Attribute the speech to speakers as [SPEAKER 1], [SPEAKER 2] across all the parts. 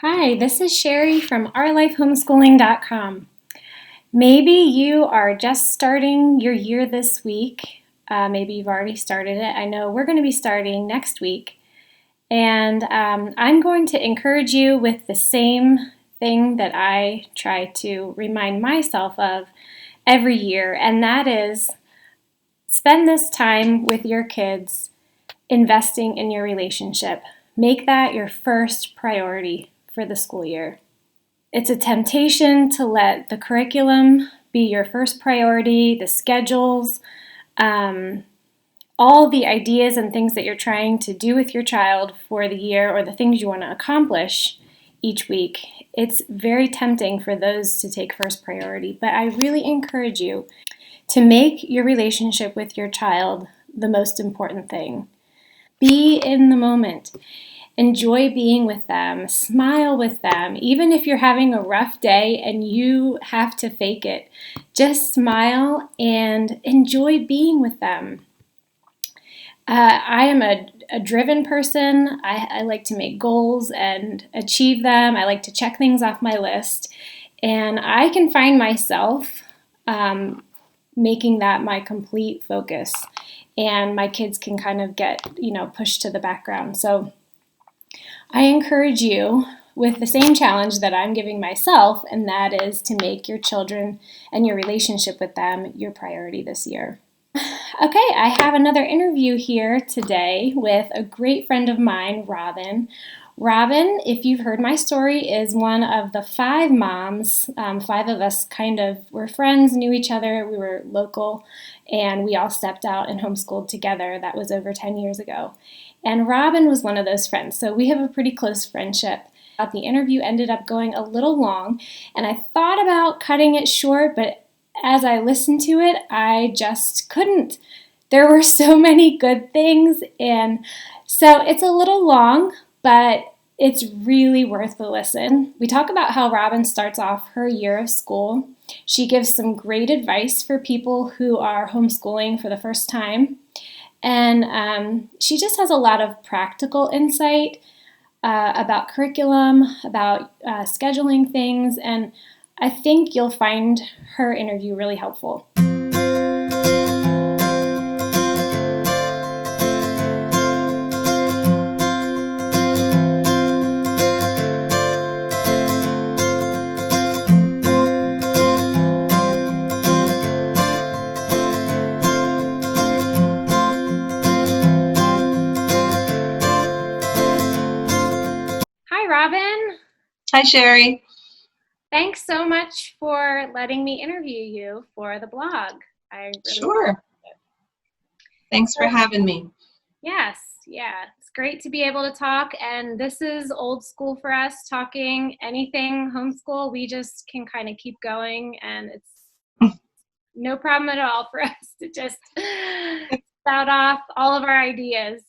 [SPEAKER 1] Hi, this is Sherry from OurLifeHomeschooling.com. Maybe you are just starting your year this week. Maybe you've already started it. I know we're going to be starting next week. And I'm going to encourage you with the same thing that I try to remind myself of every year, and that is spend this time with your kids investing in your relationship. Make that your first priority for the school year. It's a temptation to let the curriculum be your first priority, the schedules, um, all the ideas and things that you're trying to do with your child for the year or the things you want to accomplish each week. It's very tempting for those to take first priority, but I really encourage you to make your relationship with your child the most important thing. Be in the moment. Enjoy being with them, smile with them. Even if you're having a rough day and you have to fake it, just smile and enjoy being with them. I am a driven person. I like to make goals and achieve them. I like to check things off my list. And I can find myself making that my complete focus. And my kids can kind of get, pushed to the background. So I encourage you with the same challenge that I'm giving myself, and that is to make your children and your relationship with them your priority this year. Okay, I have another interview here today with a great friend of mine, Robin. Robin, if you've heard my story, is one of the 5 moms. 5 of us kind of were friends, knew each other, we were local, and we all stepped out and homeschooled together. That was over 10 years ago. And Robin was one of those friends, so we have a pretty close friendship. The interview ended up going a little long, and I thought about cutting it short, but as I listened to it, I just couldn't. There were so many good things, and so it's a little long, but it's really worth the listen. We talk about how Robin starts off her year of school. She gives some great advice for people who are homeschooling for the first time. And she just has a lot of practical insight about curriculum, about scheduling things, and I think you'll find her interview really helpful. Hi, Robin.
[SPEAKER 2] Hi, Sherry.
[SPEAKER 1] Thanks so much for letting me interview you for the blog. I really
[SPEAKER 2] Sure. Thanks for having me.
[SPEAKER 1] Yes, yeah. It's great to be able to talk, and this is old school for us, talking anything homeschool. We just can kind of keep going, and it's no problem at all for us to just spout off all of our ideas.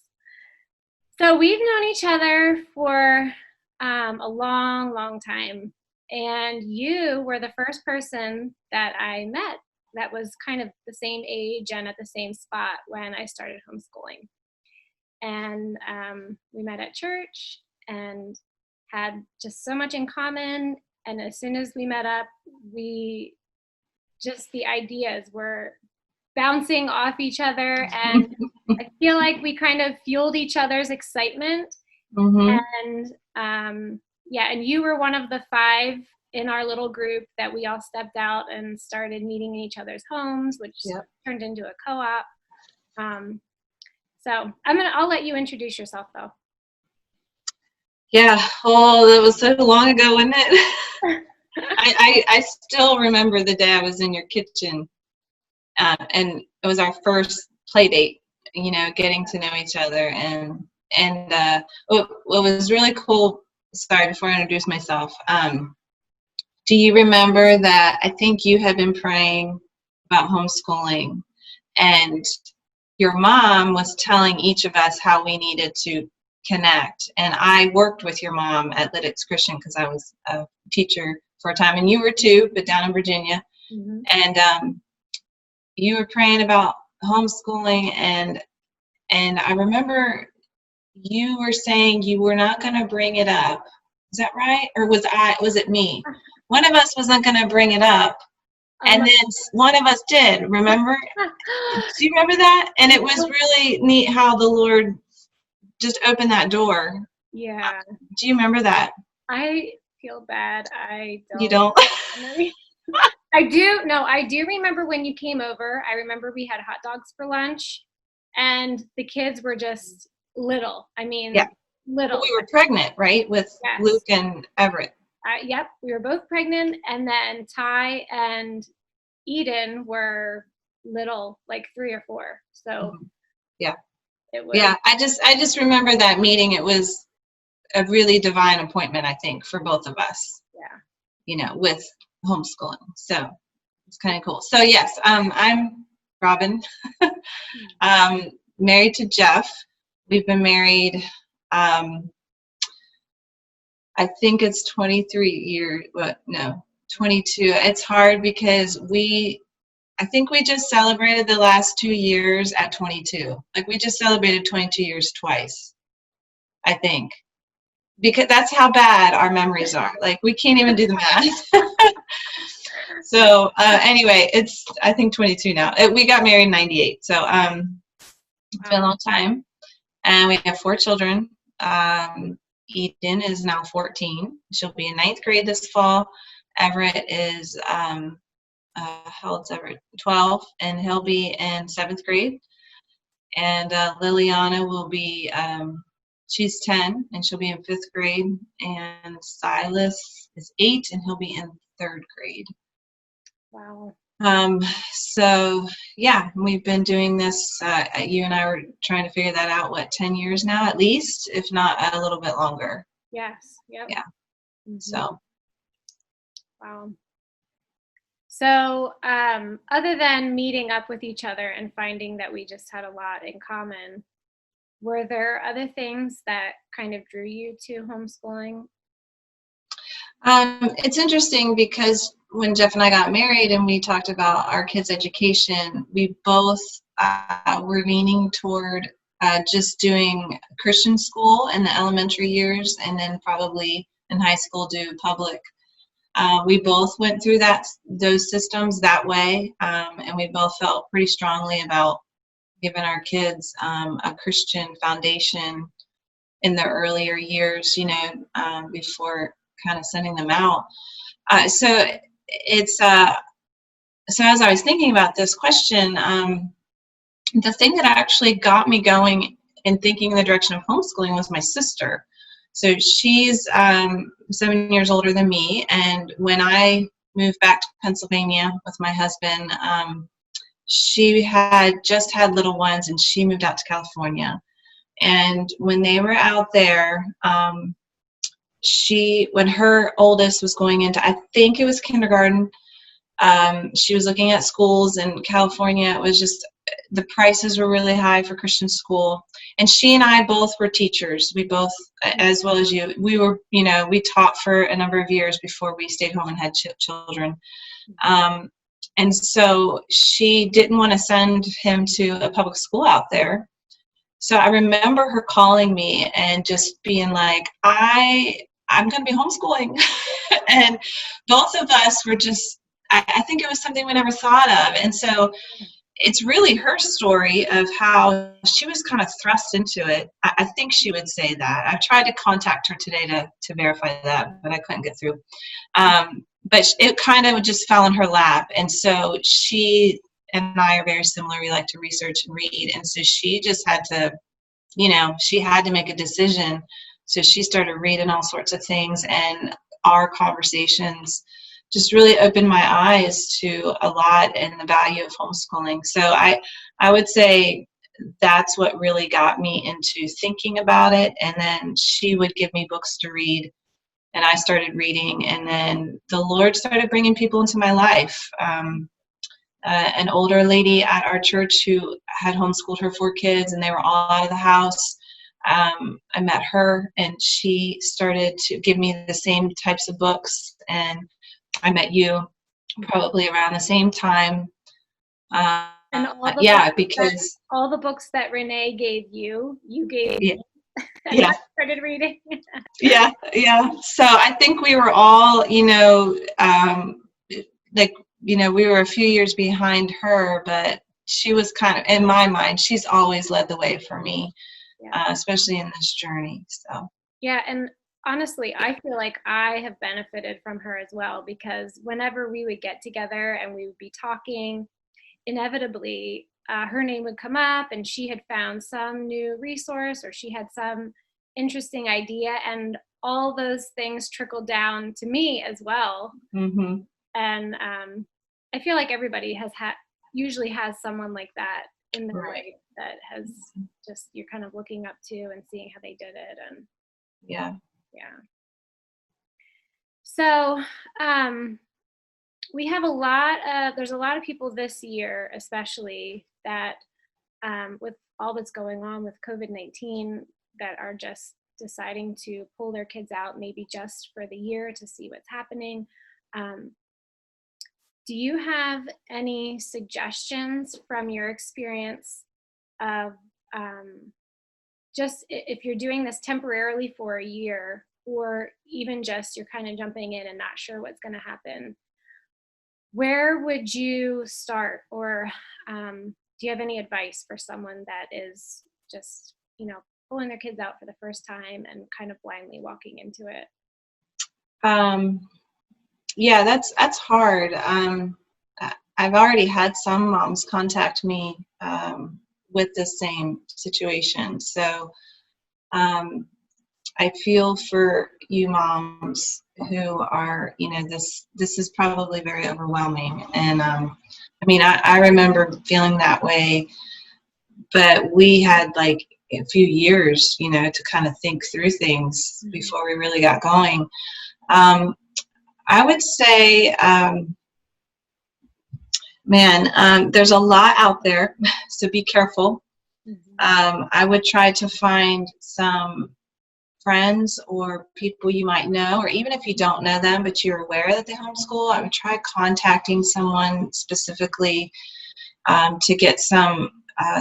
[SPEAKER 1] So we've known each other for a long, long time, and you were the first person that I met that was kind of the same age and at the same spot when I started homeschooling. And we met at church and had just so much in common. And as soon as we met up, we just the ideas were bouncing off each other, and I feel like we kind of fueled each other's excitement.
[SPEAKER 2] Mm-hmm.
[SPEAKER 1] And yeah, and you were one of the 5 in our little group that we all stepped out and started meeting in each other's homes, which
[SPEAKER 2] Yep.
[SPEAKER 1] turned into a co-op. So I'll let you introduce yourself though.
[SPEAKER 2] Yeah. Oh, that was so long ago, wasn't it? I still remember the day I was in your kitchen, and it was our first play date. Getting to know each other, and what was really cool. Sorry, before I introduce myself, do you remember that I think you had been praying about homeschooling, and your mom was telling each of us how we needed to connect. And I worked with your mom at Lidditz Christian because I was a teacher for a time, and you were too, but down in Virginia.
[SPEAKER 1] Mm-hmm.
[SPEAKER 2] And you were praying about homeschooling, and I remember you were saying you were not going to bring it up Is that right? Or was it me? One of us wasn't going to bring it up. And then one of us did, remember? Do you remember that? And it was really neat how the Lord just opened that door.
[SPEAKER 1] Yeah.
[SPEAKER 2] Do you remember that?
[SPEAKER 1] I feel bad. I don't.
[SPEAKER 2] You don't?
[SPEAKER 1] I do. No, I do remember when you came over. I remember we had hot dogs for lunch, and the kids were just little. I mean,
[SPEAKER 2] yeah.
[SPEAKER 1] little.
[SPEAKER 2] We were pregnant, right? With
[SPEAKER 1] yes.
[SPEAKER 2] Luke and Everett.
[SPEAKER 1] Yep, we were both pregnant, and then Ty and Eden were little, like 3 or 4. So
[SPEAKER 2] yeah,
[SPEAKER 1] it was.
[SPEAKER 2] Yeah, I just remember that meeting. It was a really divine appointment, I think, for both of us.
[SPEAKER 1] Yeah.
[SPEAKER 2] You know, with homeschooling. So it's kind of cool. So yes, I'm Robin, married to Jeff. We've been married, I think it's 23 years, but no, 22. It's hard because I think we just celebrated the last 2 years at 22. Like we just celebrated 22 years twice, I think. Because that's how bad our memories are. Like we can't even do the math. So anyway, it's I think 22 now. We got married in 98. So it's been a long time. And we have 4 children. Eden is now 14. She'll be in 9th grade this fall. Everett is how old's Everett? 12, and he'll be in 7th grade. And Liliana will be she's 10, and she'll be in 5th grade. And Silas is 8, and he'll be in 3rd grade.
[SPEAKER 1] Wow.
[SPEAKER 2] So yeah, we've been doing this. You and I were trying to figure that out. What, 10 years now, at least, if not a little bit longer.
[SPEAKER 1] Yes. Yep.
[SPEAKER 2] Yeah. Mm-hmm. So.
[SPEAKER 1] Wow. So, other than meeting up with each other and finding that we just had a lot in common, were there other things that kind of drew you to homeschooling?
[SPEAKER 2] It's interesting because when Jeff and I got married and we talked about our kids' education, we both were leaning toward just doing Christian school in the elementary years, and then probably in high school do public. We both went through those systems that way, and we both felt pretty strongly about giving our kids a Christian foundation in their earlier years, before kind of sending them out. So it's so as I was thinking about this question, the thing that actually got me going and thinking in the direction of homeschooling was my sister. So she's 7 years older than me, and when I moved back to Pennsylvania with my husband, she had just had little ones, and she moved out to California. And when they were out there, when her oldest was going into, I think it was kindergarten, she was looking at schools in California. It was just, the prices were really high for Christian school. And she and I both were teachers. We both, as well as you, we taught for a number of years before we stayed home and had children. And so she didn't want to send him to a public school out there. So I remember her calling me and just being like, I'm going to be homeschooling. And both of us were just, I think it was something we never thought of. And so it's really her story of how she was kind of thrust into it. I think she would say that. I tried to contact her today to verify that, but I couldn't get through. But it kind of just fell in her lap. And so she and I are very similar. We like to research and read. And so she just had to, she had to make a decision. So she started reading all sorts of things, and our conversations just really opened my eyes to a lot and the value of homeschooling. So I would say that's what really got me into thinking about it. And then she would give me books to read, and I started reading, and then the Lord started bringing people into my life. An older lady at our church who had homeschooled her 4 kids, and they were all out of the house. I met her, and she started to give me the same types of books, and I met you probably around the same time.
[SPEAKER 1] And
[SPEAKER 2] because
[SPEAKER 1] all the books that Renee gave you, you gave me. and
[SPEAKER 2] Yeah.
[SPEAKER 1] I started reading.
[SPEAKER 2] Yeah. Yeah. So I think we were all, like, we were a few years behind her, but she was kind of, in my mind, she's always led the way for me,
[SPEAKER 1] Yeah.
[SPEAKER 2] especially in this journey. So,
[SPEAKER 1] Yeah, and honestly, I feel like I have benefited from her as well because whenever we would get together and we would be talking, inevitably her name would come up and she had found some new resource or she had some interesting idea, and all those things trickled down to me as well.
[SPEAKER 2] mm-hmm.
[SPEAKER 1] And I feel like everybody has had usually has someone like that in their
[SPEAKER 2] Right.
[SPEAKER 1] life that has just you're kind of looking up to and seeing how they did it. And
[SPEAKER 2] Yeah.
[SPEAKER 1] yeah. So we have there's a lot of people this year, especially that with all that's going on with COVID-19, that are just deciding to pull their kids out, maybe just for the year to see what's happening. Um, do you have any suggestions from your experience of just if you're doing this temporarily for a year, or even just you're kind of jumping in and not sure what's going to happen? Where would you start? Or do you have any advice for someone that is just, pulling their kids out for the first time and kind of blindly walking into it?
[SPEAKER 2] Um, yeah, that's hard. I've already had some moms contact me with the same situation. So um, I feel for you moms who are, this is probably very overwhelming. And I mean, I remember feeling that way, but we had like a few years, to kind of think through things before we really got going. I would say, there's a lot out there, so be careful. I would try to find some friends or people you might know, or even if you don't know them, but you're aware that they homeschool, I would try contacting someone specifically to get some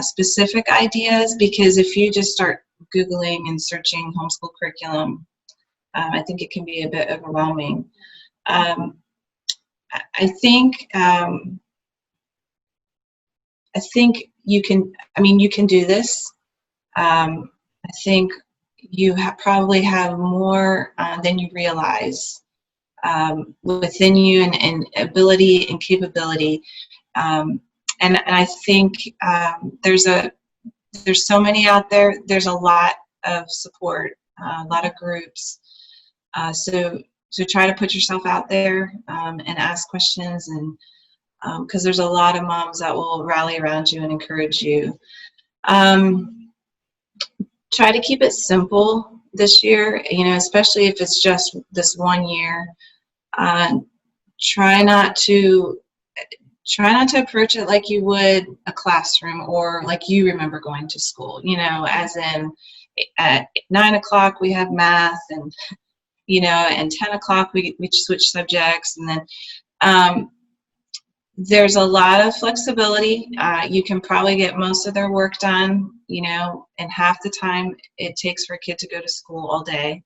[SPEAKER 2] specific ideas, because if you just start Googling and searching homeschool curriculum, I think it can be a bit overwhelming. I think you can do this. I think you probably have more than you realize within you, and ability and capability. And I think there's so many out there. There's a lot of support, a lot of groups. So try to put yourself out there and ask questions, and because there's a lot of moms that will rally around you and encourage you. Try to keep it simple this year, especially if it's just this one year. Uh, try not to approach it like you would a classroom, or like you remember going to school, as in at 9 o'clock we have math, and and 10 o'clock we switch subjects, and then there's a lot of flexibility. You can probably get most of their work done, in half the time it takes for a kid to go to school all day.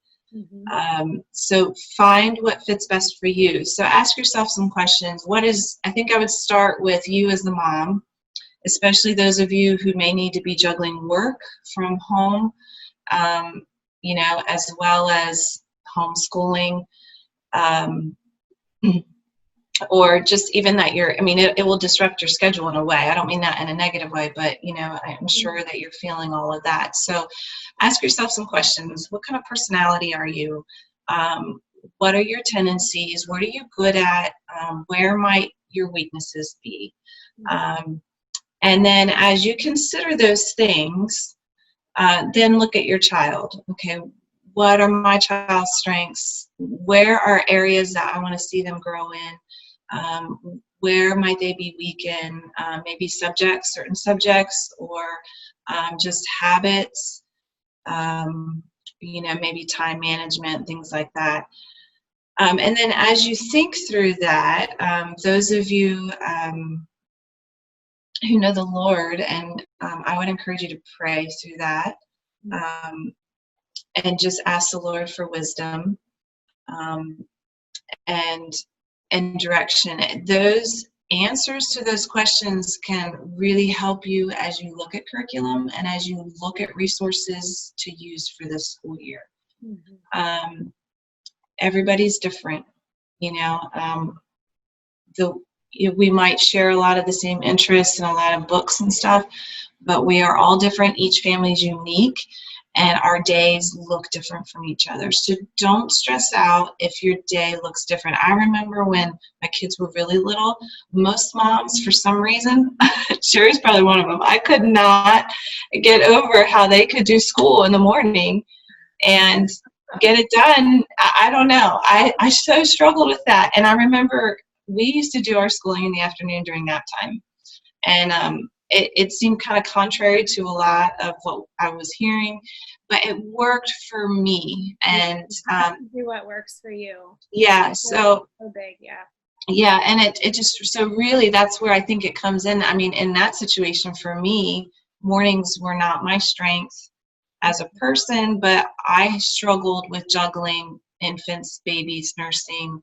[SPEAKER 2] So find what fits best for you. So ask yourself some questions. I think I would start with you as the mom, especially those of you who may need to be juggling work from home, as well as homeschooling. Or just even that it will disrupt your schedule in a way. I don't mean that in a negative way, but I'm sure that you're feeling all of that. So ask yourself some questions. What kind of personality are you? What are your tendencies? What are you good at? Where might your weaknesses be? And then as you consider those things, then look at your child. Okay, what are my child's strengths? Where are areas that I want to see them grow in? Where might they be weak in? Maybe certain subjects, or just habits, maybe time management, things like that. And then as you think through that, those of you who know the Lord, and I would encourage you to pray through that. and just ask the Lord for wisdom, um, and direction. Those answers to those questions can really help you as you look at curriculum and as you look at resources to use for this school year. Everybody's different, you know. We might share a lot of the same interests and a lot of books and stuff, but we are all different. Each family is unique, and our days look different from each other. So don't stress out if your day looks different. I remember when my kids were really little, most moms, for some reason, Sherry's probably one of them, I could not get over how they could do school in the morning and get it done. I don't know. I so struggled with that. And I remember we used to do our schooling in the afternoon during nap time. And it seemed kind of contrary to a lot of what I was hearing, but it worked for me. And
[SPEAKER 1] do what works for you.
[SPEAKER 2] Yeah, so
[SPEAKER 1] big, yeah.
[SPEAKER 2] Yeah, and it just, so really that's where I think it comes in. I mean, in that situation for me, mornings were not my strength as a person, but I struggled with juggling infants, babies, nursing,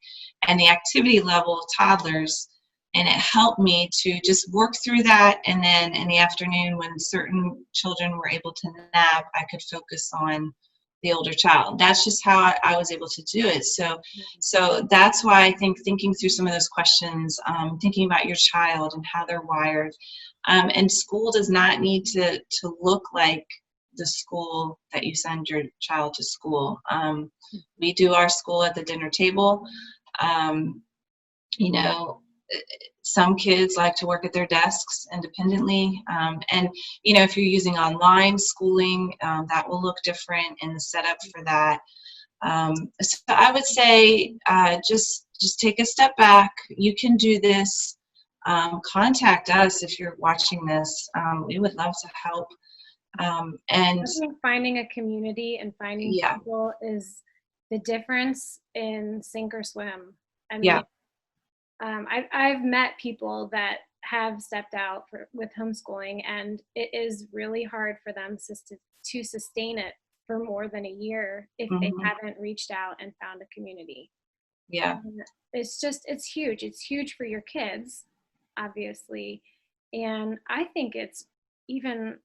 [SPEAKER 2] and the activity level of toddlers. And it helped me to just work through that. And then in the afternoon, when certain children were able to nap, I could focus on the older child. That's just how I was able to do it. So that's why I think thinking through some of those questions, thinking about your child and how they're wired. And school does not need to look like the school that you send your child to school. We do our school at the dinner table. You know, some kids like to work at their desks independently. And, you know, if you're using online schooling, that will look different in the setup for that. So I would say just take a step back. You can do this. Contact us if you're watching this. We would love to help. And
[SPEAKER 1] I think finding a community and finding people is the difference in sink or swim. I mean, I've met people that have stepped out with homeschooling, and it is really hard for them to sustain it for more than a year if they haven't reached out and found a community.
[SPEAKER 2] Yeah.
[SPEAKER 1] And it's huge. It's huge for your kids, obviously. And I think it's even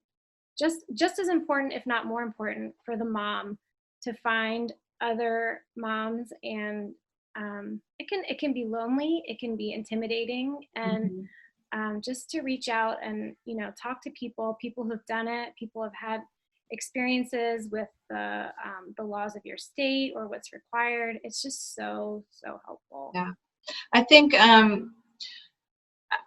[SPEAKER 1] just as important, if not more important, for the mom to find other moms. And it can be lonely, it can be intimidating, and just to reach out and, you know, talk to people who've done it, people have had experiences with the laws of your state or what's required. It's just so helpful.
[SPEAKER 2] Yeah, I think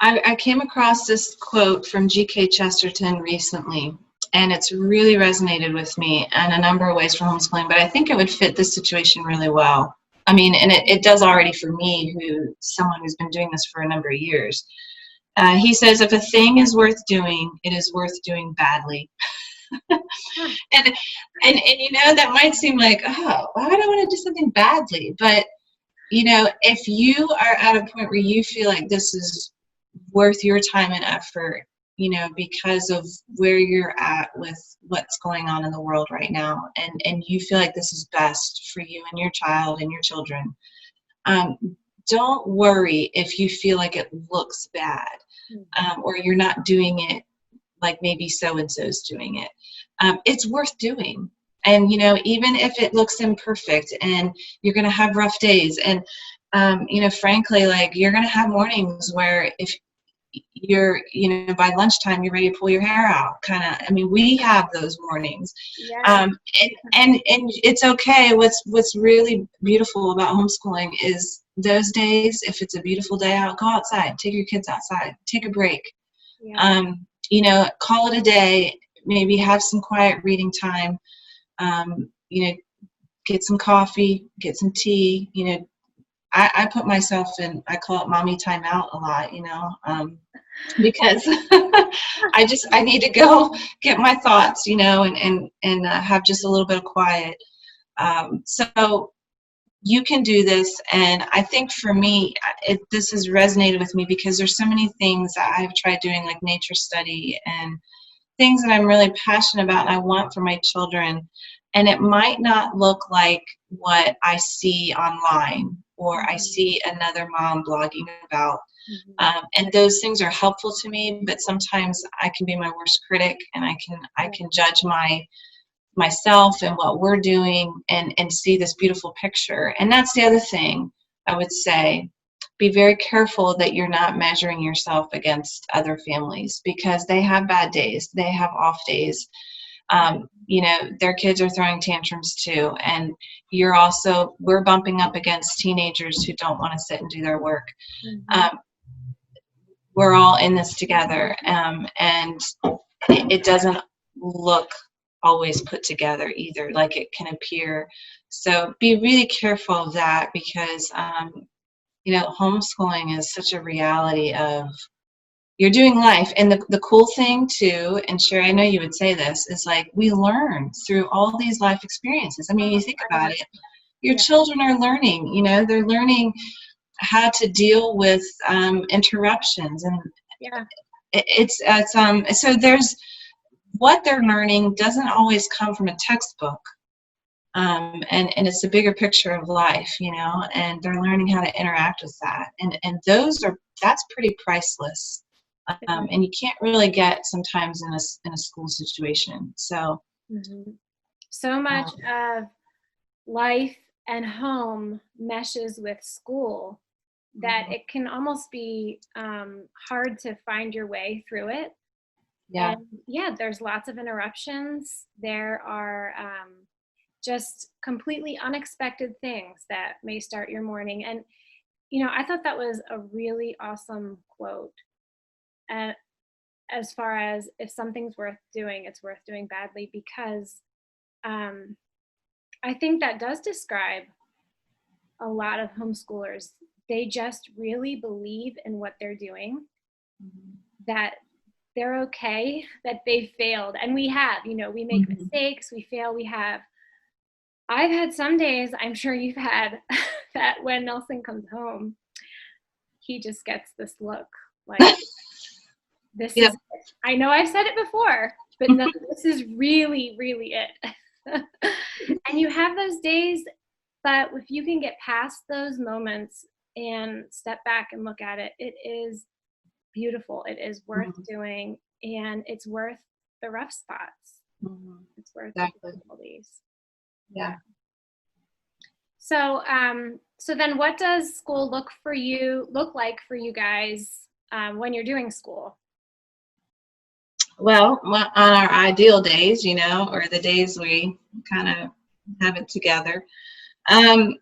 [SPEAKER 2] I came across this quote from G.K. Chesterton recently, and it's really resonated with me in a number of ways for homeschooling, but I think it would fit this situation really well. I mean, and it does already for me, someone who's been doing this for a number of years. He says, if a thing is worth doing, it is worth doing badly. and you know, that might seem like, oh, why would I want to do something badly? But, you know, if you are at a point where you feel like this is worth your time and effort, you know, because of where you're at with what's going on in the world right now, and you feel like this is best for you and your child and your children, don't worry if you feel like it looks bad, or you're not doing it like maybe so-and-so's doing it. It's worth doing. And, you know, even if it looks imperfect and you're going to have rough days, and, you know, frankly, like, you're going to have mornings where if you're, you know, by lunchtime, you're ready to pull your hair out, kind of. I mean, we have those mornings. And it's okay. What's really beautiful about homeschooling is those days, if it's a beautiful day out, go outside, take your kids outside, take a break. You know, call it a day, maybe have some quiet reading time, you know, get some coffee, get some tea. You know, I put myself in, I call it mommy time out a lot, you know, because I need to go get my thoughts, you know, and have just a little bit of quiet. So you can do this. And I think for me, this has resonated with me because there's so many things that I've tried doing, like nature study and things that I'm really passionate about and I want for my children. And it might not look like what I see online or I
[SPEAKER 1] Mhm.
[SPEAKER 2] see another mom blogging about.
[SPEAKER 1] Mhm.
[SPEAKER 2] And those things are helpful to me, but sometimes I can be my worst critic, and I
[SPEAKER 1] Yeah.
[SPEAKER 2] can judge myself and what we're doing, and see this beautiful picture. And that's the other thing I would say. Be very careful that you're not measuring yourself against other families, because they have bad days, they have off days. Their kids are throwing tantrums too, and we're bumping up against teenagers who don't want to sit and do their work.
[SPEAKER 1] Mhm.
[SPEAKER 2] um, we're all in this together, and it doesn't look always put together either, like it can appear. So be really careful of that, because homeschooling is such a reality of you're doing life. And the cool thing too, and Sherry, I know you would say this, is like we learn through all these life experiences. I mean, you think about it, your
[SPEAKER 1] Yeah.
[SPEAKER 2] children are learning, they're learning how to deal with interruptions. And
[SPEAKER 1] Yeah.
[SPEAKER 2] so there's what they're learning doesn't always come from a textbook. And it's a bigger picture of life, and they're learning how to interact with that. And that's pretty priceless.
[SPEAKER 1] It is.
[SPEAKER 2] And you can't really get sometimes in a school situation. So,
[SPEAKER 1] Mhm. So much
[SPEAKER 2] um,
[SPEAKER 1] of life and home meshes with school that
[SPEAKER 2] mhm,
[SPEAKER 1] it can almost be hard to find your way through it.
[SPEAKER 2] yeah.
[SPEAKER 1] And yeah, there's lots of interruptions. There are just completely unexpected things that may start your morning. And, I thought that was a really awesome quote. And as far as if something's worth doing, it's worth doing badly, because um, I think that does describe a lot of homeschoolers. They just really believe in what they're doing,
[SPEAKER 2] Mhm,
[SPEAKER 1] that they're okay, that they failed. And we have, we make
[SPEAKER 2] mhm.
[SPEAKER 1] mistakes, we fail, I've had some days, I'm sure you've had, that when Nelson comes home, he just gets this look like, this
[SPEAKER 2] Yep.
[SPEAKER 1] is it. I know I've said it before, but no, this is really, really it. And you have those days, but if you can get past those moments and step back and look at it, it is beautiful. It is worth
[SPEAKER 2] Mhm,
[SPEAKER 1] doing, and it's worth the rough spots.
[SPEAKER 2] mhm.
[SPEAKER 1] It's worth the
[SPEAKER 2] Exactly.
[SPEAKER 1] difficulties. Yeah.
[SPEAKER 2] Yeah.
[SPEAKER 1] So then what does school look like for you guys when you're doing school?
[SPEAKER 2] Well, on our ideal days, or the days we kind of have it together. Um,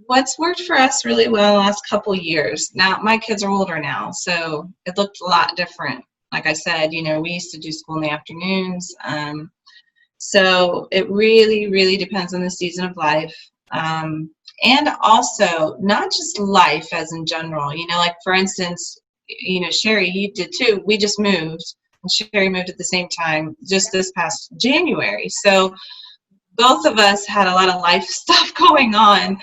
[SPEAKER 2] what's worked for us really well the last couple years. Now, my kids are older now, so it looked a lot different. Like I said, we used to do school in the afternoons. So it really, really depends on the season of life. And also, not just life as in general, like for instance, Sherry, you did too. We just moved, and Sherry moved at the same time just this past January. So both of us had a lot of life stuff going on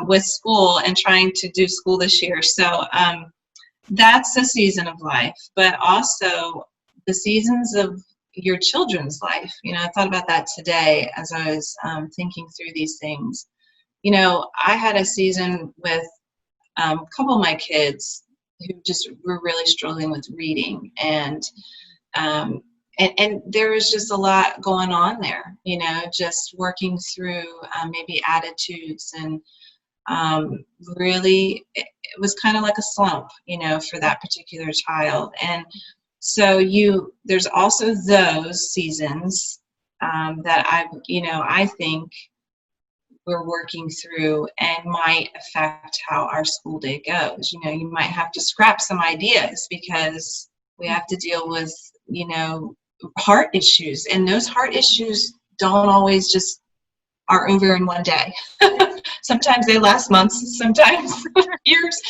[SPEAKER 2] with school and trying to do school this year. So that's a season of life, but also the seasons of your children's life. I thought about that today as I was thinking through these things. I had a season with a couple of my kids who just were really struggling with reading, um, and there was just a lot going on there, just working through maybe attitudes, and really it was kind of like a slump, for that particular child. And so there's also those seasons that I think we're working through and might affect how our school day goes. You might have to scrap some ideas because we have to deal with, heart issues, and those heart issues don't always just are over in one day. Sometimes they last months, sometimes years.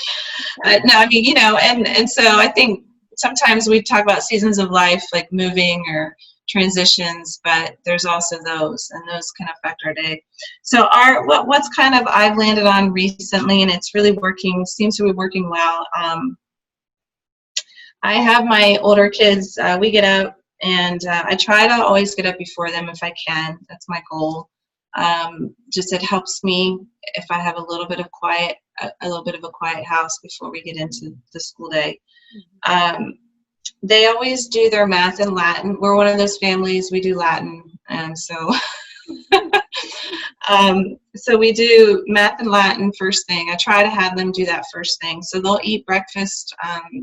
[SPEAKER 2] No, I mean, and so I think sometimes we talk about seasons of life like moving or transitions, but there's also those, and those can affect our day. So what's kind of I've landed on recently, and it's really working, seems to be working well. I have my older kids, we get out And I try to always get up before them if I can. That's my goal. Just it helps me if I have a little bit of quiet, a little bit of a quiet house before we get into the school day. They always do their math and Latin. We're one of those families, we do Latin, and so so we do math and Latin first thing. I try to have them do that first thing. So they'll eat breakfast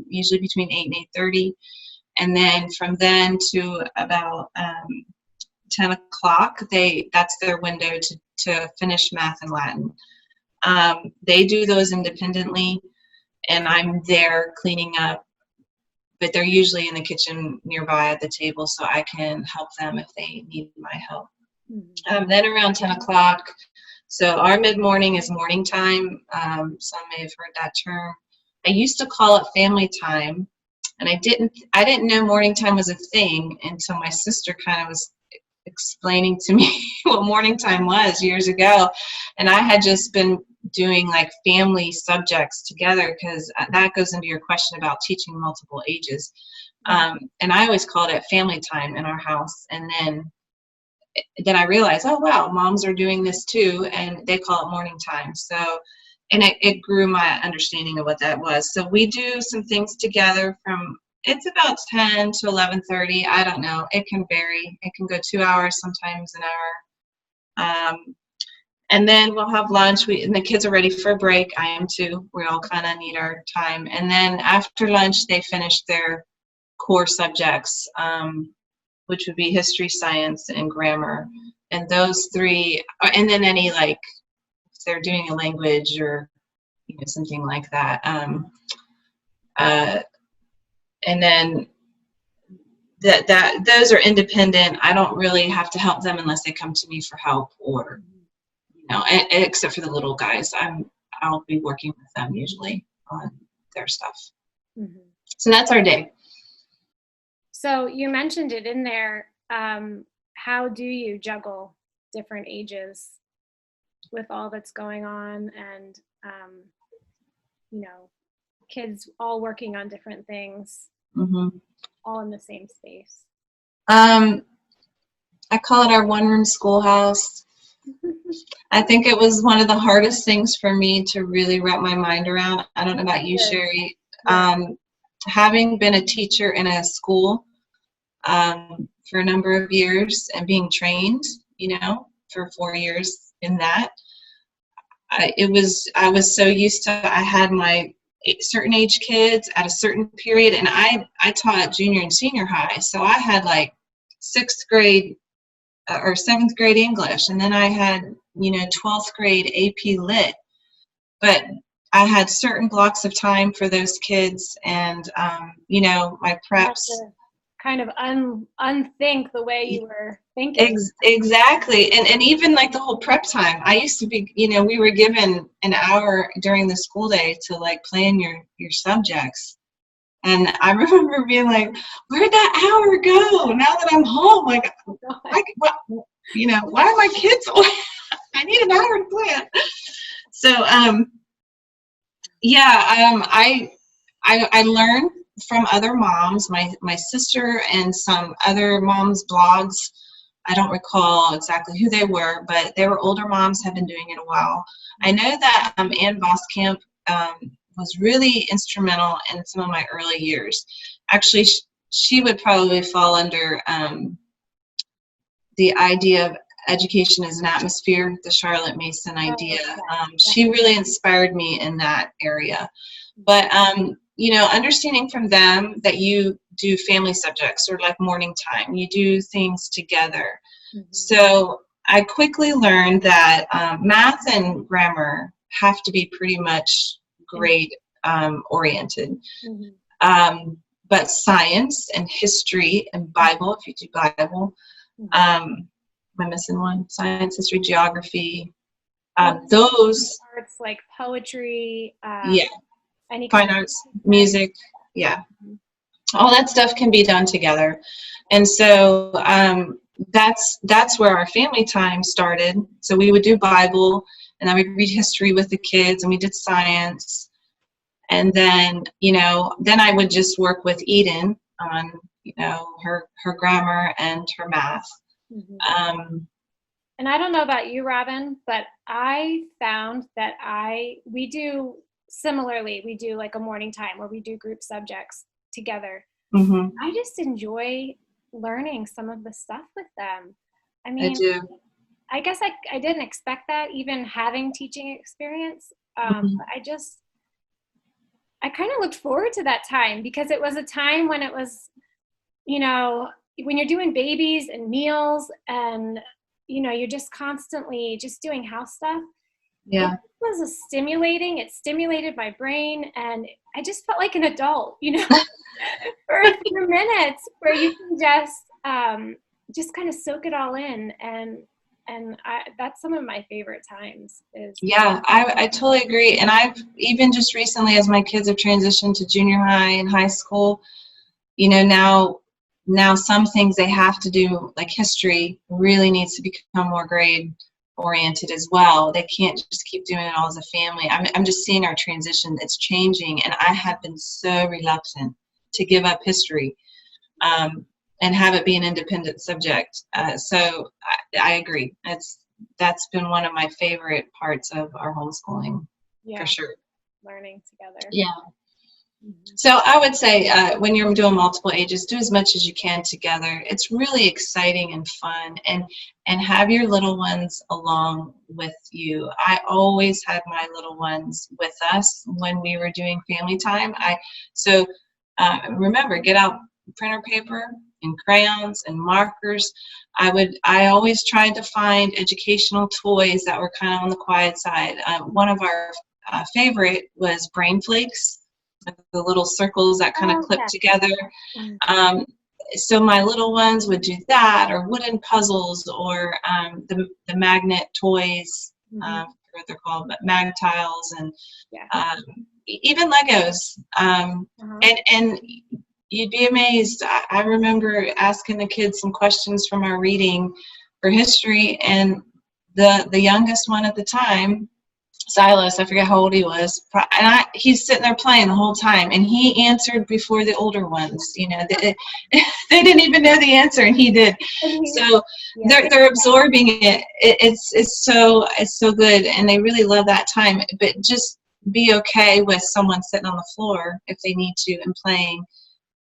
[SPEAKER 2] usually between 8 and 8:30, and then from then to about 10 o'clock, that's their window to finish math and Latin. They do those independently, and I'm there cleaning up, but they're usually in the kitchen nearby at the table, so I can help them if they need my help. Then around 10 o'clock, so our mid-morning is morning time. Some may have heard that term. I used to call it family time, and I didn't know morning time was a thing until my sister kind of was explaining to me what morning time was years ago, and I had just been doing like family subjects together, because that goes into your question about teaching multiple ages, and I always called it family time in our house, and then I realized, oh wow, moms are doing this too, and they call it morning time. So, and it grew my understanding of what that was. So we do some things together from, it's about 10 to 11:30. I don't know. It can vary. It can go 2 hours, sometimes an hour. And then we'll have lunch. And the kids are ready for a break. I am too. We all kind of need our time. And then after lunch, they finish their core subjects, which would be history, science, and grammar. And those three, and then any, like, if they're doing a language or something like that. And then those are independent. I don't really have to help them unless they come to me for help, or except for the little guys. I'll be working with them usually on their stuff. So that's our day.
[SPEAKER 1] So you mentioned it in there. How do you juggle different ages with all that's going on, and kids all working on different things, all in the same space?
[SPEAKER 2] I call it our one-room schoolhouse. I think it was one of the hardest things for me to really wrap my mind around. I don't know about you, Sherry. Having been a teacher in a school for a number of years and being trained, for 4 years in that, I was so used to, I had my certain age kids at a certain period, and I taught junior and senior high, so I had like 6th grade or 7th grade English, and then I had 12th grade AP Lit, but I had certain blocks of time for those kids, and my preps.
[SPEAKER 1] Kind of unthink the way you were thinking.
[SPEAKER 2] Exactly. And even like the whole prep time, I used to be, we were given an hour during the school day to like plan your subjects. And I remember being like, where'd that hour go? Now that I'm home, like, why are my kids I need an hour to plan. So, I learned from other moms, my sister and some other moms' blogs. I don't recall exactly who they were, but they were older moms, have been doing it a while. I know that Ann Voskamp was really instrumental in some of my early years. Actually, she would probably fall under the idea of education as an atmosphere, the Charlotte Mason idea. She really inspired me in that area. But understanding from them that you do family subjects or like morning time, you do things together. So I quickly learned that math and grammar have to be pretty much grade oriented. But science and history and Bible, if you do Bible, am I missing one? Science, history, geography, those
[SPEAKER 1] arts like poetry, any
[SPEAKER 2] fine arts, music, all that stuff can be done together. And so that's where our family time started. So we would do Bible, and then we'd read history with the kids, and we did science. And then, then I would just work with Eden on, her grammar and her math.
[SPEAKER 1] Mhm. And I don't know about you, Robin, but I found that we do similarly. We do like a morning time where we do group subjects together.
[SPEAKER 2] Mm-hmm.
[SPEAKER 1] I just enjoy learning some of the stuff with them. I
[SPEAKER 2] I
[SPEAKER 1] mean,
[SPEAKER 2] do.
[SPEAKER 1] I guess I didn't expect that, even having teaching experience.
[SPEAKER 2] Mm-hmm.
[SPEAKER 1] But I kind of looked forward to that time because it was a time when it was, you know, when you're doing babies and meals and, you're just constantly just doing house stuff. It
[SPEAKER 2] Yeah.
[SPEAKER 1] was it stimulated my brain, and I just felt like an adult, for a few minutes where you can just kind of soak it all in. And that's some of my favorite times is.
[SPEAKER 2] Yeah, I totally agree. And I've even just recently, as my kids have transitioned to junior high and high school, now some things they have to do, like history, really needs to become more grade oriented as well. They can't just keep doing it all as a family. I'm just seeing our transition. It's changing, and I have been so reluctant to give up history, and have it be an independent subject. So I agree. That's been one of my favorite parts of our homeschooling, for
[SPEAKER 1] Yeah,
[SPEAKER 2] sure.
[SPEAKER 1] learning together.
[SPEAKER 2] Yeah.
[SPEAKER 1] Mhm.
[SPEAKER 2] So I would say when you're doing multiple ages, do as much as you can together. It's really exciting and fun, and have your little ones along with you. I always had my little ones with us when we were doing family time. Remember, get out printer paper and crayons and markers. I always tried to find educational toys that were kind of on the quiet side. One of our favorite was brain flakes, with the little circles that kind of
[SPEAKER 1] Oh,
[SPEAKER 2] clip
[SPEAKER 1] yeah.
[SPEAKER 2] together.
[SPEAKER 1] Mhm.
[SPEAKER 2] So my little ones would do that, or wooden puzzles, or the magnet toys,
[SPEAKER 1] Mhm.
[SPEAKER 2] what they're called, but mag tiles, and
[SPEAKER 1] Yeah.
[SPEAKER 2] even Legos.
[SPEAKER 1] Uh-huh.
[SPEAKER 2] And you'd be amazed. I remember asking the kids some questions from our reading for history, and the youngest one at the time, Silas, I forget how old he was, and he's sitting there playing the whole time, and he answered before the older ones. They didn't even know the answer, and he did. So
[SPEAKER 1] Yeah.
[SPEAKER 2] they're absorbing it. It's so good, and they really love that time. But just be okay with someone sitting on the floor if they need to and playing.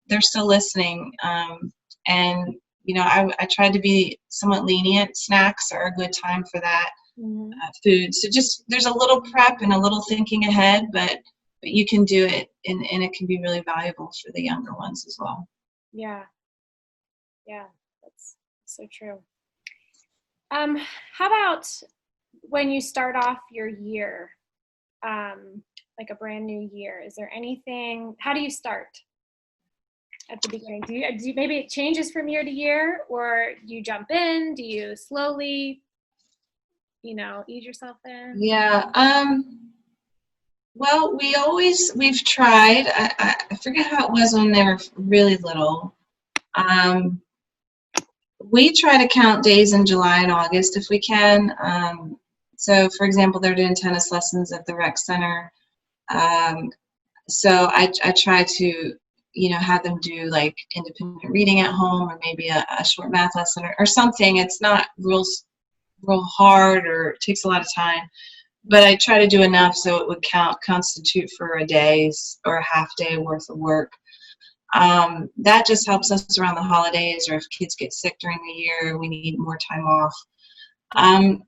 [SPEAKER 2] They're still listening, and I tried to be somewhat lenient. Snacks are a good time for that.
[SPEAKER 1] Mhm.
[SPEAKER 2] Food. So just there's a little prep and a little thinking ahead, but you can do it, and it can be really valuable for the younger ones as well.
[SPEAKER 1] Yeah. Yeah. That's so true. How about when you start off your year, like a brand new year? Is there anything? How do you start at the beginning? Do you maybe it changes from year to year, or do you jump in? Do you slowly, ease yourself in?
[SPEAKER 2] Yeah. Well, we've tried. I forget how it was when they were really little. Um, we try to count days in July and August if we can. So, for example, they're doing tennis lessons at the rec center. Um, so I try to have them do like independent reading at home, or maybe a short math lesson, or something. It's not real hard, or it takes a lot of time, but I try to do enough so it would constitute for a day's or a half day worth of work. That just helps us around the holidays, or if kids get sick during the year, we need more time off. Um,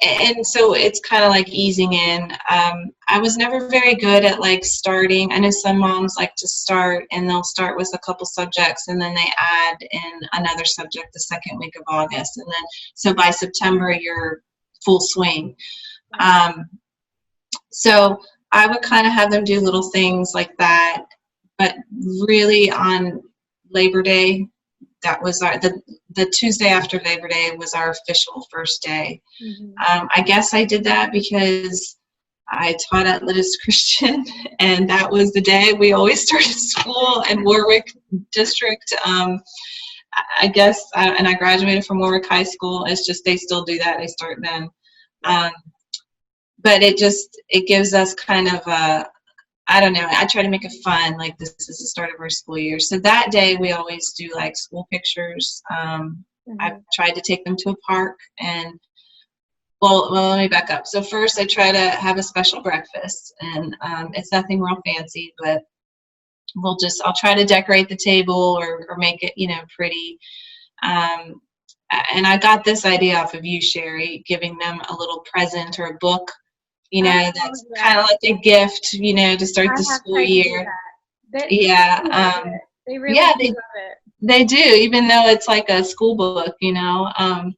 [SPEAKER 2] and so it's kind of like easing in. I was never very good at like starting. I know some moms like to start, and they'll start with a couple subjects, and then they add in another subject the second week of August, and then so by September you're full swing. Um, so I would kind of have them do little things like that, but really on Labor Day, that was the Tuesday after Labor Day was our official first day.
[SPEAKER 1] Mhm.
[SPEAKER 2] I guess I did that because I taught at Littis Christian, and that was the day we always started school in Warwick District. I guess, and I graduated from Warwick High School. It's just they still do that. They start then. But it gives us kind of I don't know. I try to make it fun. Like this is the start of our school year. So that day we always do like school pictures. I've tried to take them to a park and well, let me back up. So first I try to have a special breakfast and it's nothing real fancy, but I'll try to decorate the table or make it, pretty. Um, and I got this idea off of you, Sherry, giving them a little present or a book,
[SPEAKER 1] Oh,
[SPEAKER 2] that's kind
[SPEAKER 1] yeah.
[SPEAKER 2] of like a gift, to start
[SPEAKER 1] I
[SPEAKER 2] the
[SPEAKER 1] have
[SPEAKER 2] school
[SPEAKER 1] tried to do
[SPEAKER 2] year.
[SPEAKER 1] that. They
[SPEAKER 2] Yeah.
[SPEAKER 1] love it. They really
[SPEAKER 2] Yeah,
[SPEAKER 1] do love it.
[SPEAKER 2] they do, even though it's like a school book,
[SPEAKER 1] Yeah.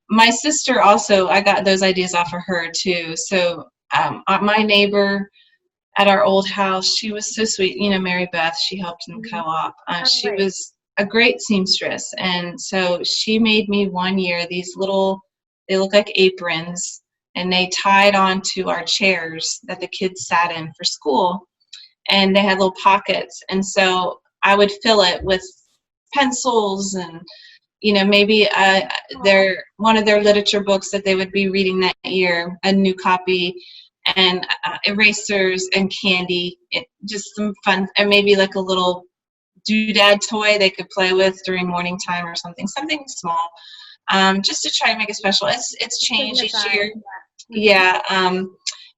[SPEAKER 2] My sister also, I got those ideas off of her too. So my neighbor at our old house, she was so sweet. Mary Beth, she helped in the co-op.
[SPEAKER 1] Oh,
[SPEAKER 2] She
[SPEAKER 1] right.
[SPEAKER 2] was a great seamstress. And so she made me one year these little, they look like aprons, and they tied onto our chairs that the kids sat in for school. And they had little pockets. And so I would fill it with pencils and maybe
[SPEAKER 1] Oh,
[SPEAKER 2] their one of their literature books that they would be reading that year, a new copy, and erasers and candy, just some fun, and maybe like a little doodad toy they could play with during morning time or something small, just to try to make it special. It's changed each
[SPEAKER 1] signifies.
[SPEAKER 2] year.
[SPEAKER 1] Yeah.
[SPEAKER 2] Yeah.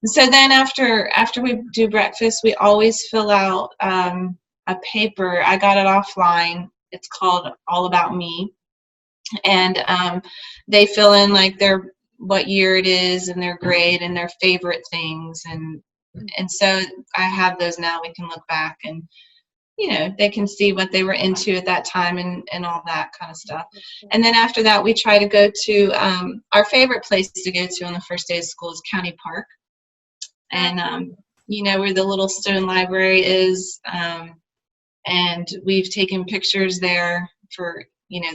[SPEAKER 2] So then after we do breakfast, we always fill out a paper. I got it offline. It's called All About Me, and they fill in like their what year it is and their grade and their favorite things, and so I have those now. We can look back and they can see what they were into at that time and all that kind of stuff. And then after that, we try to go to our favorite place to go to on the first day of school is County Park, and where the little stone library is, and we've taken pictures there for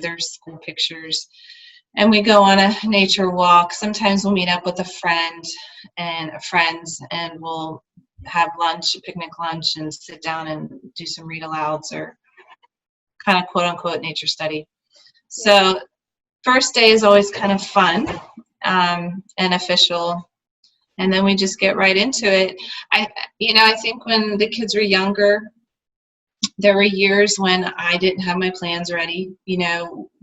[SPEAKER 2] their school pictures, and we go on a nature walk. Sometimes we'll meet up with a friend and friends, and we'll have lunch, a picnic lunch, and sit down and do some read alouds or kind of quote unquote nature study. So first day is always kind of fun and official, and then we just get right into it. I think when the kids were younger, there were years when I didn't have my plans ready,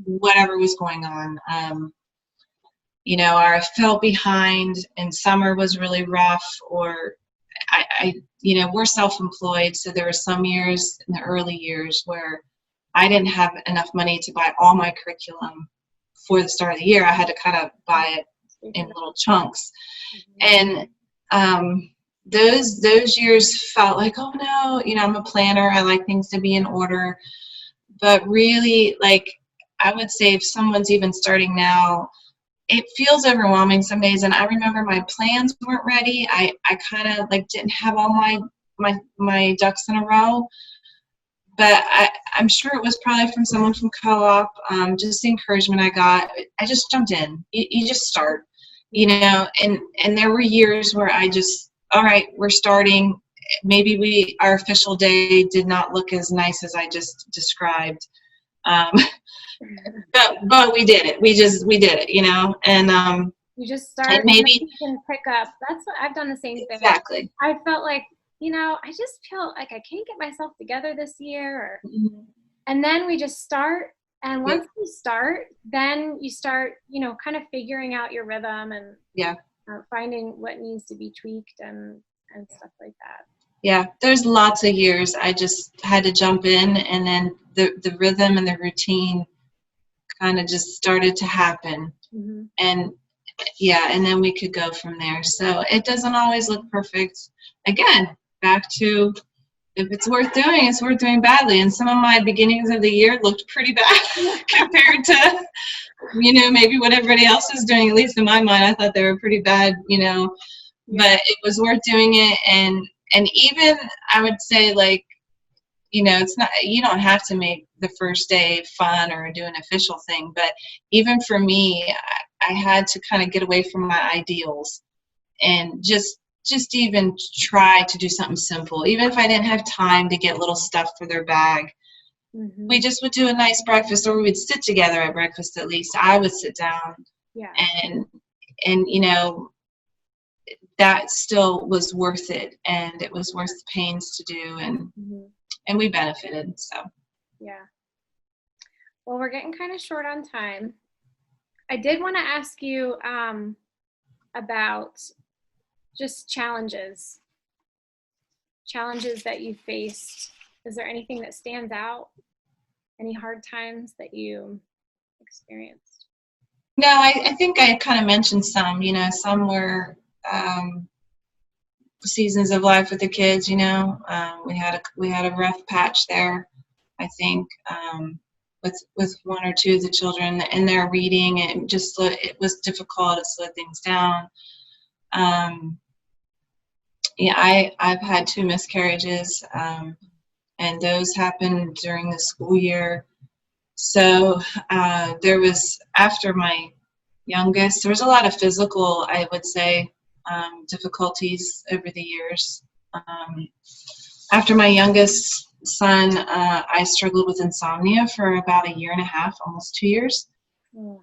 [SPEAKER 2] whatever was going on. Or I fell behind and summer was really rough, or we're self-employed. So there were some years in the early years where I didn't have enough money to buy all my curriculum for the start of the year. I had to kind of buy it in little chunks. And those years felt like, oh no, I'm a planner. I like things to be in order. But really, like, I would say if someone's even starting now, it feels overwhelming some days. And I remember my plans weren't ready. I kind of like didn't have all my ducks in a row. But I'm sure it was probably from someone from co-op, just the encouragement I got. I just jumped in. You just start, and there were years where I just, all right, we're starting. Maybe our official day did not look as nice as I just described. Um, but we did it. We did it, and
[SPEAKER 1] You just
[SPEAKER 2] and
[SPEAKER 1] start and then
[SPEAKER 2] maybe
[SPEAKER 1] you can pick up. That's what I've done the same thing.
[SPEAKER 2] exactly.
[SPEAKER 1] I felt like, I just feel like I can't get myself together this year. And then we just start. And once you start, then you start, kind of figuring out your rhythm and finding what needs to be tweaked and stuff like that.
[SPEAKER 2] Yeah, there's lots of years I just had to jump in, and then the rhythm and the routine kind of just started to happen. And and then we could go from there. So it doesn't always look perfect. Again, back to if it's worth doing, it's worth doing badly. And some of my beginnings of the year looked pretty bad compared to, maybe what everybody else is doing. At least in my mind, I thought they were pretty bad, but it was worth doing it. And even I would say, like, it's not, you don't have to make the first day fun or do an official thing, but even for me, I had to kind of get away from my ideals and just even try to do something simple. Even if I didn't have time to get little stuff for their bag, we just would do a nice breakfast, or we'd sit together at breakfast. At least I would sit down and that still was worth it, and it was worth the pains to do, and we benefited. So
[SPEAKER 1] Yeah. Well, we're getting kind of short on time. I did want to ask you about just challenges that you faced. Is there anything that stands out? Any hard times that you experienced?
[SPEAKER 2] no, I think I kind of mentioned some. Some were seasons of life with the kids. We had a rough patch there, I think, with one or two of the children in their reading. It was difficult. It slowed things down. Yeah, I've had two miscarriages, and those happened during the school year. So there was, after my youngest, there was a lot of physical, I would say, difficulties over the years. After my youngest son, I struggled with insomnia for about a year and a half, almost 2 years.
[SPEAKER 1] Oh,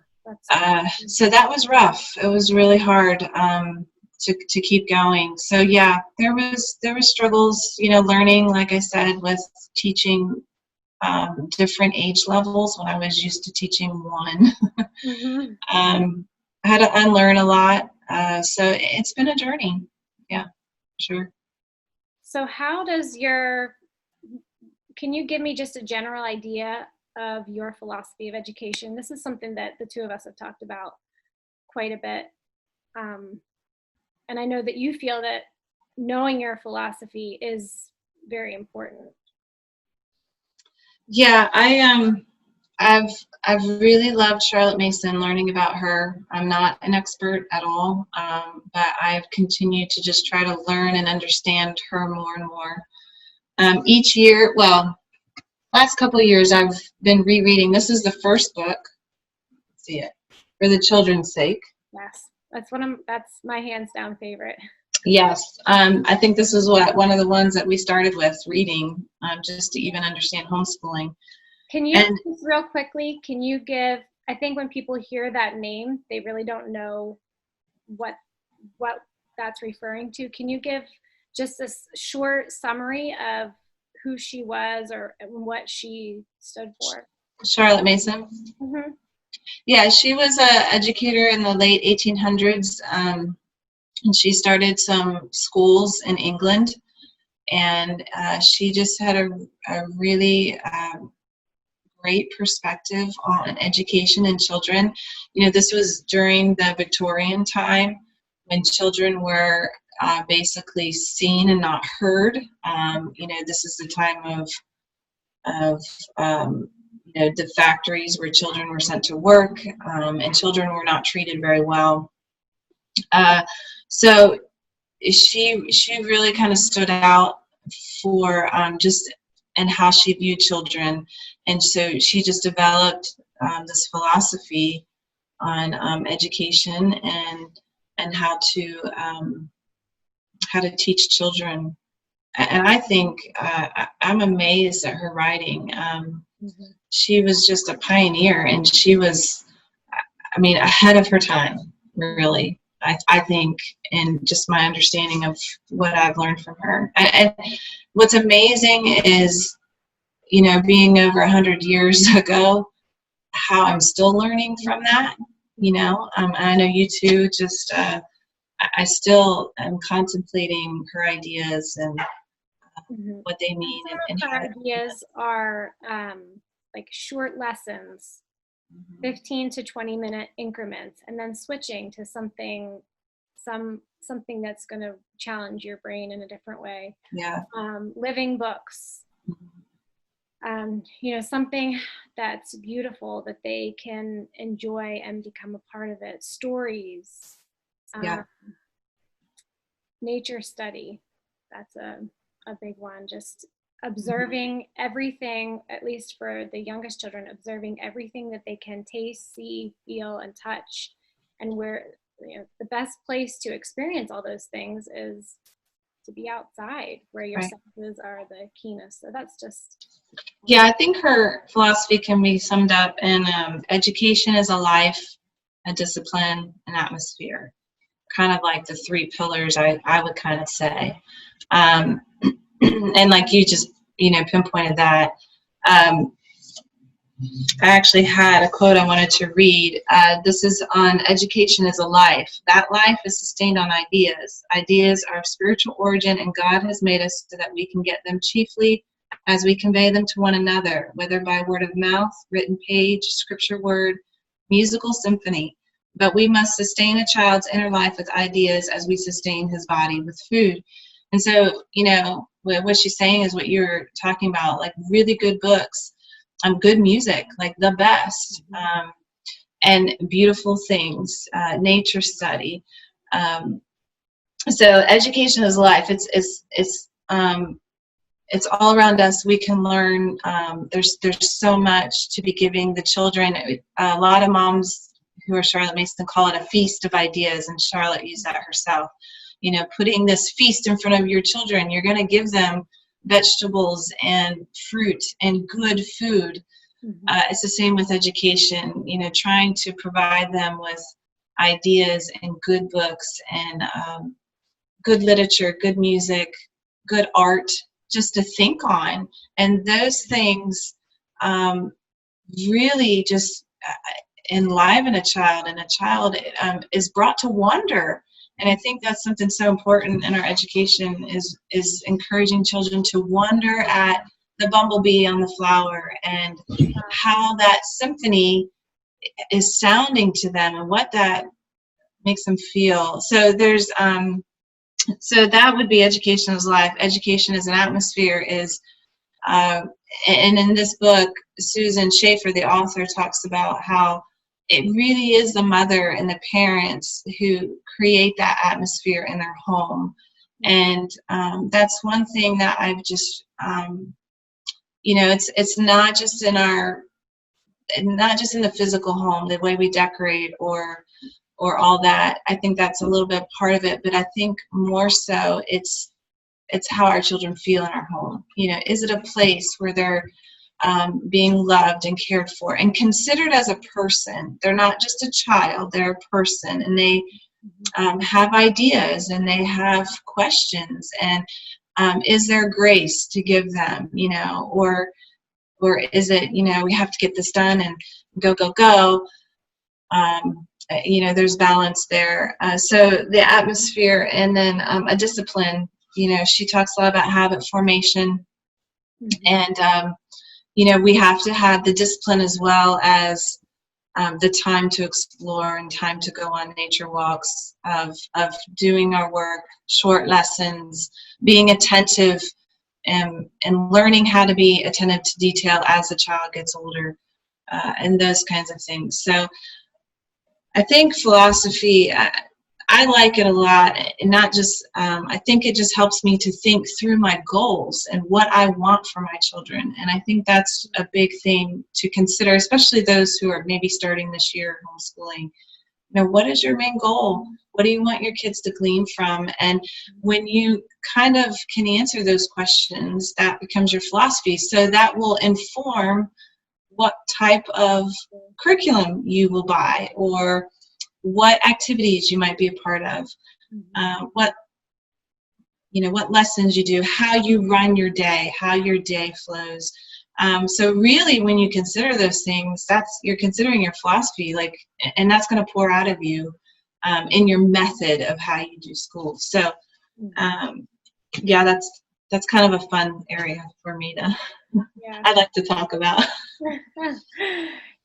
[SPEAKER 2] So that was rough. It was really hard to keep going. So yeah, there was struggles, learning, like I said, with teaching different age levels when I was used to teaching one. I had to unlearn a lot. So it's been a journey. Yeah, sure.
[SPEAKER 1] So can you give me just a general idea of your philosophy of education? This is something that the two of us have talked about quite a bit. And I know that you feel that knowing your philosophy is very important.
[SPEAKER 2] Yeah, I've really loved Charlotte Mason, learning about her. I'm not an expert at all, but I've continued to just try to learn and understand her more and more. Each year, well, last couple of years, I've been rereading. This is the first book. Let's see it, For the Children's Sake.
[SPEAKER 1] Yes, that's my hands down favorite.
[SPEAKER 2] Yes, I think this is one of the ones that we started with reading, just to even understand homeschooling.
[SPEAKER 1] Can you, just real quickly, I think when people hear that name, they really don't know what that's referring to. Can you give just a short summary of who she was or what she stood for?
[SPEAKER 2] Charlotte Mason?
[SPEAKER 1] Mm-hmm.
[SPEAKER 2] Yeah, she was an educator in the late 1800s, and she started some schools in England, and she just had a really great perspective on education and children. This was during the Victorian time when children were basically seen and not heard. This is the time of the factories where children were sent to work, and children were not treated very well. So she really kind of stood out for just and how she viewed children, and so she just developed this philosophy on education and how to teach children. And I think I'm amazed at her writing. She was just a pioneer, and she was, ahead of her time, really. I think, and just my understanding of what I've learned from her. And what's amazing is, being over 100 years ago, how I'm still learning from that. I know you too. Just I still am contemplating her ideas and what they mean.
[SPEAKER 1] And some of her ideas are like short lessons, 15 to 20-minute increments, and then switching to something that's going to challenge your brain in a different way.
[SPEAKER 2] Yeah.
[SPEAKER 1] Living books. Something that's beautiful that they can enjoy and become a part of it. Stories.
[SPEAKER 2] Yeah.
[SPEAKER 1] Nature study. That's a big one. Just observing everything, at least for the youngest children, observing everything that they can taste, see, feel, and touch. And where the best place to experience all those things is to be outside, where your senses are the keenest. So that's just...
[SPEAKER 2] Yeah, I think her philosophy can be summed up in education is a life, a discipline, an atmosphere. kind of like the three pillars, I would kind of say. Um, and like you just, pinpointed that. Um, I actually had a quote I wanted to read. This is on education as a life. That life is sustained on ideas. Ideas are of spiritual origin, and God has made us so that we can get them chiefly as we convey them to one another, whether by word of mouth, written page, scripture word, musical symphony. But we must sustain a child's inner life with ideas as we sustain his body with food. And so, what she's saying is what you're talking about, like really good books, good music, like the best, and beautiful things, nature study. So education is life. It's all around us. We can learn. There's so much to be giving the children. A lot of moms who are Charlotte Mason call it a feast of ideas, and Charlotte used that herself. Putting this feast in front of your children, you're going to give them vegetables and fruit and good food. It's the same with education, trying to provide them with ideas and good books and good literature, good music, good art, just to think on. And those things really just enliven a child, and a child is brought to wonder. And I think that's something so important in our education is encouraging children to wonder at the bumblebee on the flower and how that symphony is sounding to them and what that makes them feel. So there's so that would be education as life. Education as an atmosphere is and in this book, Susan Schaefer, the author, talks about how it really is the mother and the parents who create that atmosphere in their home. And that's one thing that I've just, it's not just in the physical home, the way we decorate or all that. I think that's a little bit part of it, but I think more so it's how our children feel in our home. Is it a place where they're being loved and cared for and considered as a person? They're not just a child, they're a person, and they have ideas and they have questions, and is there grace to give them, or is it, we have to get this done and go. There's balance there. So the atmosphere, and then a discipline. She talks a lot about habit formation, and we have to have the discipline as well as the time to explore and time to go on nature walks, of doing our work, short lessons, being attentive, and learning how to be attentive to detail as the child gets older, and those kinds of things. So I think philosophy, I like it a lot, and not just, I think it just helps me to think through my goals and what I want for my children. And I think that's a big thing to consider, especially those who are maybe starting this year homeschooling. What is your main goal? What do you want your kids to glean from? And when you kind of can answer those questions, that becomes your philosophy. So that will inform what type of curriculum you will buy, or what activities you might be a part of, what lessons you do, how you run your day, how your day flows. So really, when you consider those things, you're considering your philosophy, and that's going to pour out of you in your method of how you do school. So yeah, that's kind of a fun area for me to I like to talk about.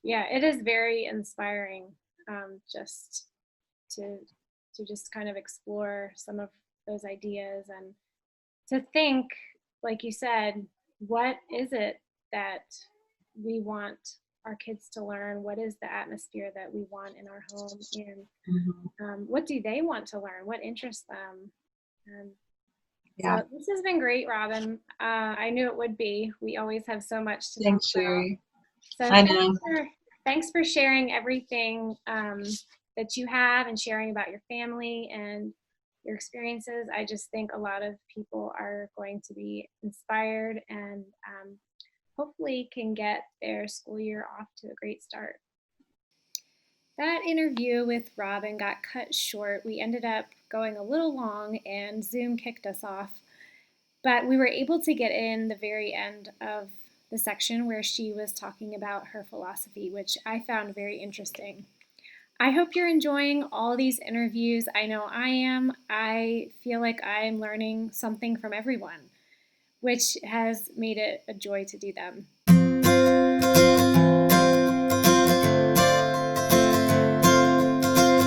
[SPEAKER 1] Yeah, it is very inspiring, just to just kind of explore some of those ideas, and to think, like you said, what is it that we want our kids to learn? What is the atmosphere that we want in our home? And what do they want to learn? What interests them? And so this has been great, Robin. I knew it would be. We always have so much to talk about. So
[SPEAKER 2] I know.
[SPEAKER 1] thanks for sharing everything that you have, and sharing about your family and your experiences. I just think a lot of people are going to be inspired, and hopefully can get their school year off to a great start. That interview with Robin got cut short. We ended up going a little long and Zoom kicked us off. But we were able to get in the very end of the section where she was talking about her philosophy, which I found very interesting. I hope you're enjoying all these interviews. I know I am. I feel like I'm learning something from everyone, which has made it a joy to do them.